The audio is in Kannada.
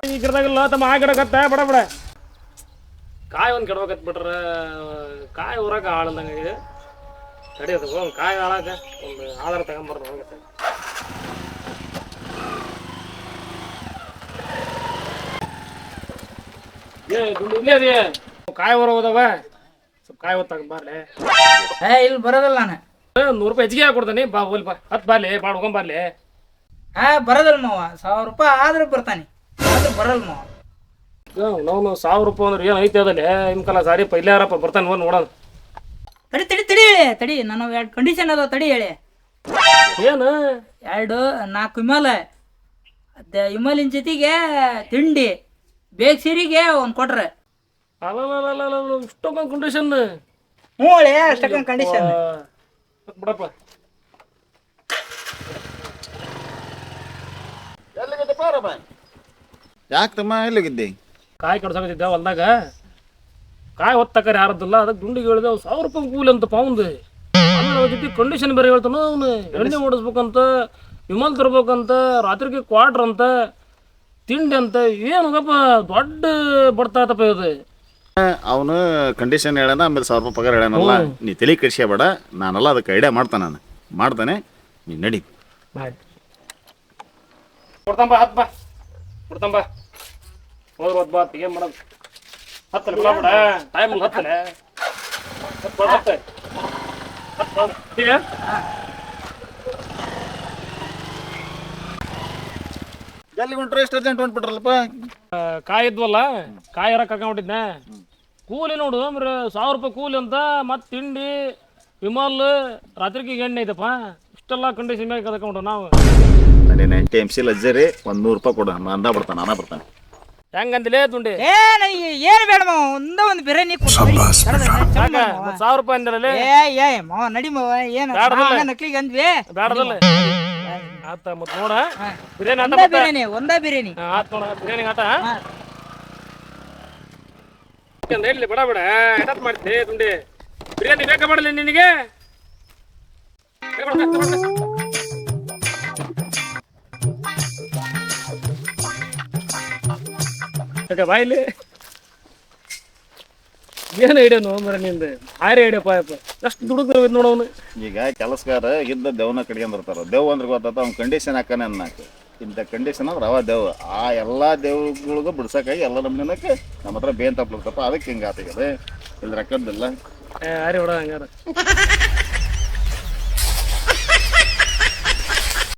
ಈ ಗಿಡದಾಗಿಲ್ಲ ತಮ್ಮ ಆ ಗಿಡಕತ್ತ ಬಡ ಬಡ ಕಾಯಿ ಒಂದು ಕೆಡ್ಬೇಕತ್ ಬಿಟ್ರೆ ಕಾಯಿ ಊರಾಗ ಹಾಳದಂಗೆ ತಡಿಯೋದು ಒಂದು ಕಾಯಿ ಹಾಳಾಕ ಒಂದು ಆಧಾರ ತಗೊಂಬರ್ದು ಹಂಗತ್ತೆ ಇಲ್ಲೇ ಅದೇ ಕಾಯಿ ಹೊರ ಹೋದವ ಸ್ವಲ್ಪ ಕಾಯಿ ಹೊತ್ತಾಗ ಬಾರ್ಲೆ ಇಲ್ಲಿ ಬರೋದಿಲ್ಲ ನಾನು. ₹100 ಹೆಚ್ಚಿಗೆ ಹಾಕೊಡ್ತಾನೆ ಬಾ ಹೋಲ್ ಬಾ ಹತ್ತು ಬಾರ್ಲಿ ಬಾಡ್ ಹೋಗೊಂಬರ್ಲಿ ಬರೋದಿಲ್ಲ ಮಾವ. ₹1000 ಆದ್ರೆ ಬರ್ತಾನೆ, ಆದ್ರೆ ಬರಲ್ಲ ಮಾವ. ನಾವು ₹1000 ಅಂದ್ರೆ ಏನು ಐತೆ ಅದಲ್ಲೇ ನಿಮ್ಮ ಕಾಲ ಸಾರಿ ಪೈಲೆ ಯಾರಪ್ಪ ಬರ್ತಾನೆ ನೋಡಿ ನೋಡೋಣ. ತಡಿ ತಡಿ ತಡಿ ಹೇಳಿ ತಡಿ, ನಾನು 2 ಕಂಡೀಷನ್ ಅದಾವ ತಡಿ ಹೇಳಿ. ಏನು 4 ವಿಮಲ್, ವಿಮಲಿನ ಜೊತೆಗೆ ತಿಂಡಿ ಬೇಗ ಸೀರಿಗೆ ಒಂದು ಕೊಟ್ರೆ. ಅಲ್ಲ ಇಷ್ಟೊಂದು ಕಂಡೀಷನ್. ಹ್ಞೂ ಹೇಳಿ ಅಷ್ಟಕ್ಕೊಂದು ಕಂಡೀಷನ್ ಬಿಡಪ್ಪ. ಯಾಕೆ ತಮ್ಮ ಎಲ್ಲಿಗಿದ್ದೆ? ಕಾಯಿ ಕಡ್ಸಕತ್ತಿದ್ದ ಹೊಲ್ದಾಗ ಕಾಯಿ ಹೊತ್ತಕ್ಕಾರ ಯಾರದಿಲ್ಲ ಅದಕ್ಕೆ ದುಂಡಿಗೆ ಹೇಳಿದೆ ₹1000 ಕೂಲಿ ಅಂತ ಪೌಂದು. ಆಮೇಲೆ ಅವ್ರ ಜೊತೆ ಕಂಡೀಷನ್ ಬೇರೆ ಹೇಳ್ತಾನ ಅವನು. ಎಣ್ಣೆ ಓಡಿಸ್ಬೇಕಂತ, ವಿಮಲ್ ತರ್ಬೇಕಂತ, ರಾತ್ರಿಗೆ ಕ್ವಾರ್ಟರ್ ಅಂತ, ತಿಂಡಿ ಅಂತ. ಏನಪ್ಪ ದೊಡ್ಡ ಬಡ್ತಾತಪ್ಪ ಇದು. ಅವನು ಕಂಡೀಷನ್ ಹೇಳೋಣ, ಆಮೇಲೆ ₹1000 ಪಗಾರ ಹೇಳೋಣಲ್ಲ. ನೀ ತಲೆ ಕೆಡಿಸ್ಯಾಬೇಡ, ನಾನೆಲ್ಲ ಅದಕ್ಕೆ ಐಡಿಯಾ ಮಾಡ್ತಾನೆ ನೀ ನಡಿ. ಕೊಡ್ತಂಬ ಹತ್ತು ಬಾ ಕೊಡ್ತಂಬ ಹೋದ್ರ ಹೊತ್ತು ಬಾ ಏನು ಮಾಡೋದು. ಹತ್ತಲೆ ಬಿಡ ಬಿಡ ಟೈಮ್ ಹತ್ತಲೆ ಎಲ್ಲಿ ಹೊಂಟ್ರೆ ಎಷ್ಟು ಅರ್ಜೆಂಟ್ ಹೊಂಟ್ಬಿಟ್ರಲ್ಲಪ್ಪ? ಕಾಯಿ ಇದ್ವಲ್ಲ ಕಾಯಿ ಯಾರ ಕರ್ಕೊಂಡ್ಬಿಟ್ಟಿದ್ನೆ. ಕೂಲಿ ನೋಡು ಅಂದ್ರೆ ₹1000 ಕೂಲಿ ಅಂತ, ಮತ್ತು ತಿಂಡಿ ವಿಮಲ್ ರಾತ್ರಿಗೆ ಎಣ್ಣೆ ಐತಪ್ಪ. ಇಷ್ಟೆಲ್ಲ ಕಂಡೀಷನ್ ಮ್ಯಾಗ ಕರ್ಕೊಂಡು ನಾವು ನನಗೆ 90 MC ಲಜ್ಜರಿ ಒಂದು ₹100 ಕೊಡು, ನಾನ ಬರ್ತಾನೆ. ಹೆಂಗಂದಿಲೇ ತುಂಡಿ ನನಗೆ ಏನು ಬೇಡ ಮಾವ, ಒಂದು ಬಿರಿಯಾನಿ ₹1000 ಅಂದಿರಲೇ. ಮಾವ ನಡಿ ಮಾವ, ಏನು ನಕ್ಲಿಗೆ ಅಂದ್ವಿ ಬೇಡದಲ್ಲ ಆತ ಮತ್ತೆ ನೋಡ ಬಿರಿಯಾನಿ ಆಟ ಬಿರಿಯಾನಿ ಒಂದ ಬಿರಿಯಾನಿ ಆತ ನೋಡ ಬಿರಿಯಾನಿ ಆಟ ಹೇಳಿ ಬಡ ಬಡ ಎಡತ್ ಮಾಡ್ತಿ ತುಂಡಿ. ಬಿರಿಯಾನಿ ಬೇಕಾ ಮಾಡಲಿ ನಿನಗೆ? ಬಾಯಿಲಿ ಏನು ಐಡಿಯಾನು ಮರ ನಿಂದ ಹಾರಿ ಐಡಿಯಪ್ಪ ಎಷ್ಟು ದುಡಿದ್ರು ನೋಡವನು. ಈಗ ಕೆಲಸಗಾರ ಇದ್ದ ದೇವ್ನ ಕಡ್ಕೊಂಡಿರ್ತಾರ. ದೇವ್ ಅಂದ್ರೆ ಗೊತ್ತಾತ ಅವ್ನ ಕಂಡೀಷನ್ ಹಾಕಾನೆ ಅನ್ನಕ್ಕೆ. ಇಂಥ ಕಂಡೀಷನ್ ಅಂದ್ರೆ ಅವ ದೇವ್. ಆ ಎಲ್ಲ ದೇವ್ಗಳಿಗೂ ಬಿಡ್ಸಕ್ಕಾಗಿ ಎಲ್ಲ ನಮ್ಗೆ ನಮ್ಮ ಹತ್ರ ಬೇನ್ ತಪ್ಲಿರ್ತಪ್ಪ. ಅದಕ್ಕೆ ಹಿಂಗೆ ಆತಗದೆ ಇಲ್ಲಿ ರೊಕ್ಕದಿಲ್ಲ. ಹಾರಿ ಹೊಡ ಹಂಗಾರ